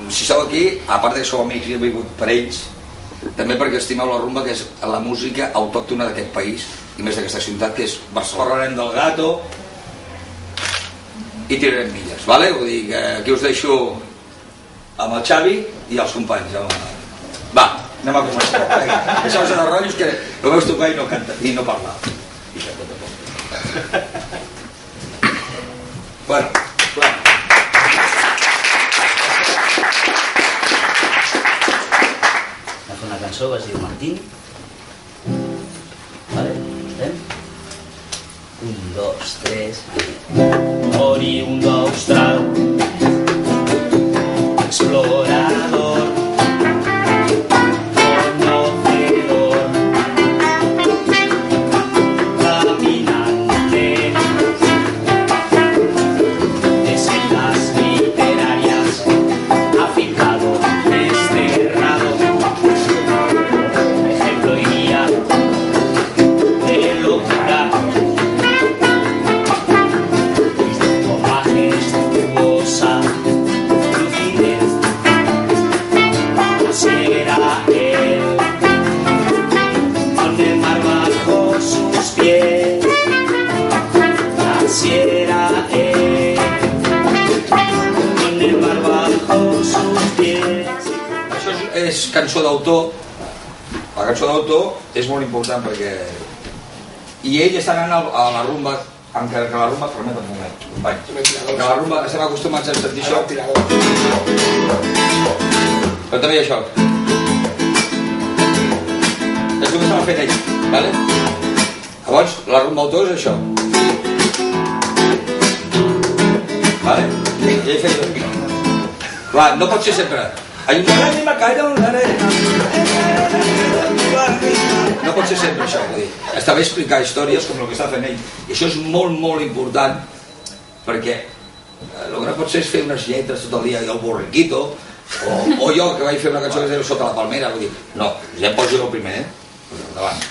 si sou aquí, a part que sou amics i he vingut per ells, també perquè estimeu la rumba, que és la música autòctona d'aquest país i més d'aquesta ciutat, que és Barcelona. Parlarem del Gato i tirarem milles, vale? Vull dir que aquí us deixo amb el Xavi i els companys. Va, anem a començar. Deixeu-vos de rotllos que no veus tocar i no parlar. Bueno, clar. Una cançó que es diu Martín. Vale, anem. 1, 2, 3. Oriundo austral, explorador, conocedor, caminante de sendas literarias, afincado, desterrado, ejemplo y guía de locura, con majestuosa lucidez. Así era él, con el mar bajo sus pies. Así era él, con el mar bajo sus pies. Això és cançó d'autor. La cançó d'autor és molt important perquè... I ell està anant a la rumba, encara que la rumba... Permet un moment, company. Que la rumba estem acostumats a sentir això. Però també hi ha això. És el que s'ha fet ell, vale? Llavors, la rumba d'autor és això. Vale? I ell feia... Clar, no pot ser sempre... No pot ser sempre això, vull dir. Està bé explicar històries com el que està fent ell. I això és molt, molt important, perquè el que no pot ser és fer unes lletres tot el dia, el borriquito, o jo que vaig fer una cançó que es diu Sota la palmera, vull dir, no, ja em poso jo el primer, endavant.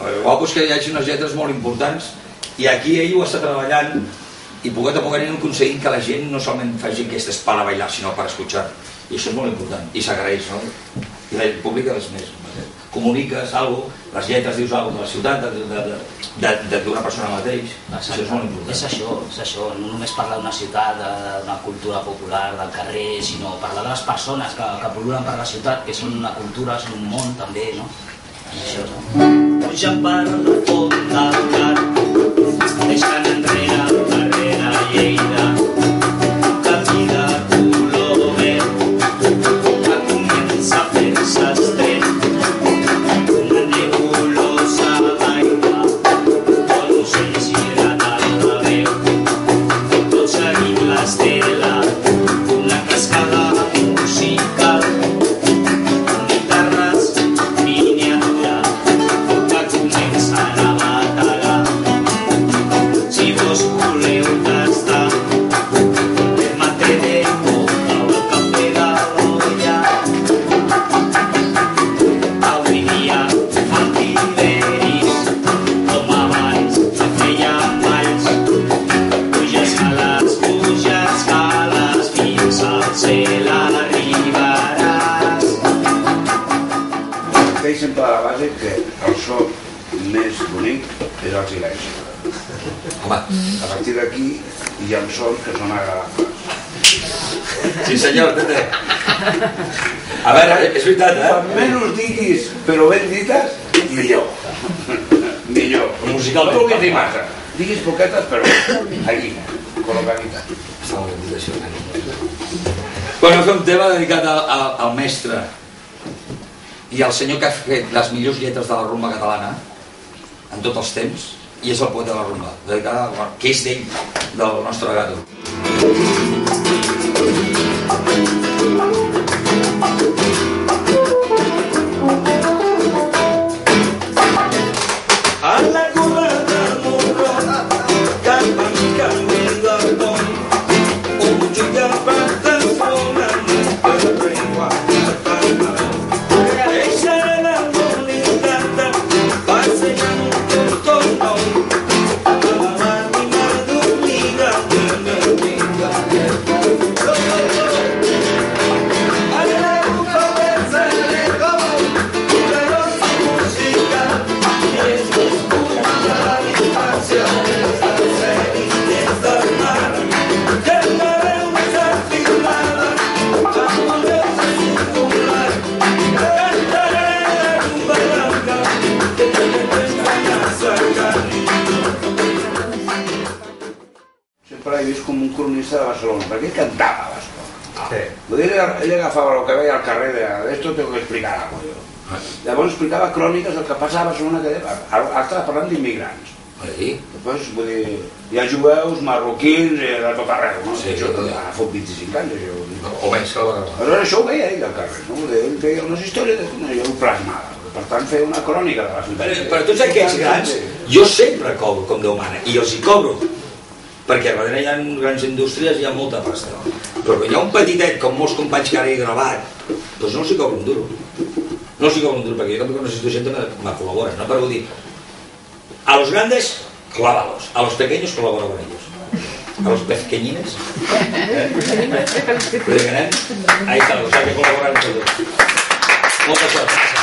El guapo és que hi hagi unes lletres molt importants, i aquí ell ho està treballant, i poquet a poc anem aconseguint que la gent no solament faci aquestes para bailar, sinó per escoltar. I això és molt important, i s'agraeix, no? I el públic és més. Comuniques alguna cosa, les lletres dius alguna cosa de la ciutat, d'una persona mateix. Això és molt important. És això, no només parlar d'una ciutat, d'una cultura popular, del carrer, sinó parlar de les persones que pol·lulen per la ciutat, que són una cultura, són un món també, no? Això, no? Puja per el fons del mar, deixant enrere el carrer de Lleida, camí de color verd, que comença a fer-se estret, una nebulosa d'aigua, on ocells hidratant la veu, tot seguint l'estela, una cascada musical, guitarres, miniatura, que comencen a bategar. Si vos voleu tastar el mate de coca o el cafè de l'olla, avui dia fan tiberis com abans que feien balls, puges cales fins al cel arribaràs. Feia sempre a la base que el so més bonic és el silenci. Home, A partir d'aquí hi ha sons que són agradables. sí senyor, Tete. A veure, és veritat, Quan menys diguis, però ben dites, millor. Millor. Musicalment. No vulguis dir massa. Diguis poquetes, però allí, col·locaditat. Està molt ben dit això. Bueno, fer un tema dedicat al mestre i al senyor que ha fet les millors lletres de la rumba catalana en tots els temps, i és el poeta de la rumba, dedicada, que és d'ell, del nostre Gato. A la curva del morro, cap a mi camí del pont, un xica pata fona, per l'aigua, per mar. Eixa era molt lligada, passejant un portó nou, a la mànima dormida, de la vida. previs com un cronista de Barcelona, perquè ell cantava a Barcelona. Ell agafava el que veia al carrer d'esto tengo que explicar algo jo. Llavors explicava cròniques del que passava a Barcelona, que ara estava parlant d'immigrants. Després, vull dir, hi ha jueus, marroquins, de tot arreu, no? Això ara fot 25 anys, això. O menys que la vegada. Aleshores això ho veia ell al carrer, no? Ell veia unes històries, jo ho plasmava. Per tant, feia una crònica de la ciutat. Per tots aquests grans, jo sempre cobro, com Déu mana, i els hi cobro. Perquè darrere hi ha grans indústries i hi ha molta pasta. Però quan hi ha un petitet, com molts companys que ara he gravat, doncs no els hi cobro un duro. No els hi cobro un duro, perquè jo també necessito gent que me col·labora, no? Però vull dir, a los grandes, clávalos. A los pequeños, colabora con ellos. A los pequeñines, ahí está la cosa, hay que colaborar entre todos. Moltes gràcies.